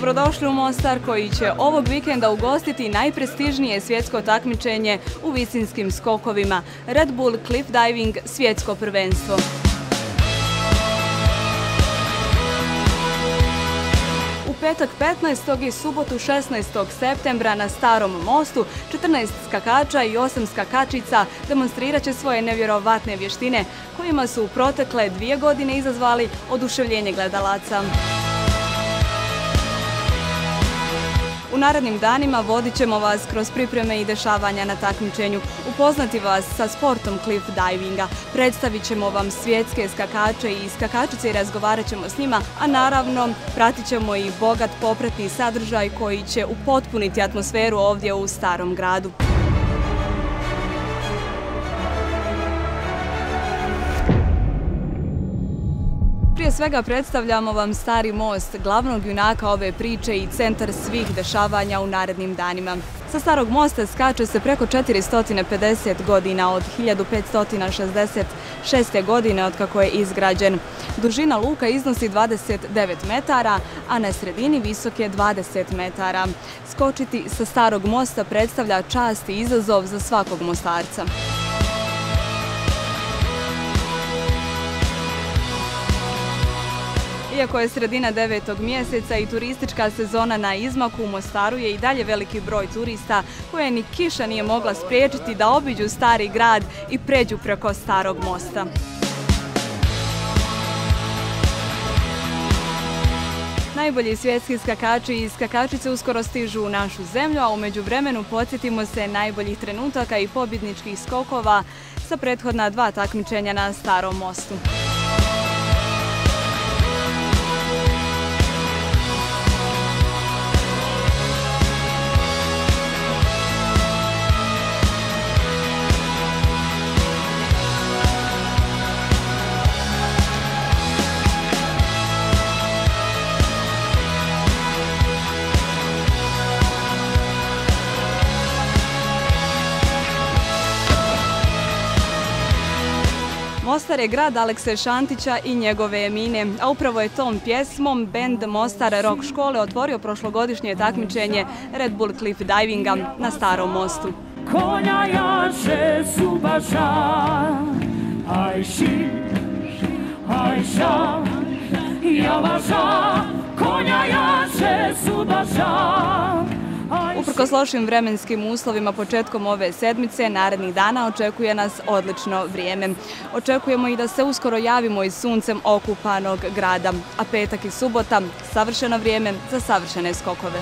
Dobrodošli u Mostar koji će ovog vikenda ugostiti najprestižnije svjetsko takmičenje u visinskim skokovima Red Bull Cliff Diving svjetsko prvenstvo. U petak 15. i subotu 16. septembra na Starom mostu 14 skakača i 8 skakačica demonstrirat će svoje nevjerovatne vještine kojima su u protekle 2 godine izazvali oduševljenje gledalaca. U narednim danima vodit ćemo vas kroz pripreme i dešavanja na takmičenju, upoznati vas sa sportom cliff divinga, predstavit ćemo vam svjetske skakače i skakačice i razgovarat ćemo s njima, a naravno pratit ćemo i bogat popratni sadržaj koji će upotpuniti atmosferu ovdje u Starom gradu. Prije svega predstavljamo vam Stari most, glavnog junaka ove priče i centar svih dešavanja u narednim danima. Sa Starog mosta skače se preko 450 godina od 1566. godine od kako je izgrađen. Dužina luka iznosi 29 metara, a na sredini visok je 20 metara. Skočiti sa Starog mosta predstavlja čast i izazov za svakog mostarca. Iako je sredina 9. mjeseca i turistička sezona na izmaku, u Mostaru je i dalje veliki broj turista koje ni kiša nije mogla spriječiti da obiđu Stari grad i pređu preko Starog mosta. Najbolji svjetski skakači i skakačice uskoro stižu u našu zemlju, a u međuvremenu podsjetimo se najboljih trenutaka i pobjedničkih skokova sa prethodna 2 takmičenja na Starom mostu. Mostar je grad Alekse Šantića i njegove Emine, a upravo je tom pjesmom bend Mostar Rock škole otvorio prošlogodišnje takmičenje Red Bull Cliff Divinga na Starom mostu. Konja jaše subaša, ajši, ajša, javaša, konja jaše subaša. Uprkos lošim vremenskim uslovima početkom ove sedmice, narednih dana očekuje nas odlično vrijeme. Očekujemo i da se uskoro javimo iz suncem okupanog grada, a petak i subota savršeno vrijeme za savršene skokove.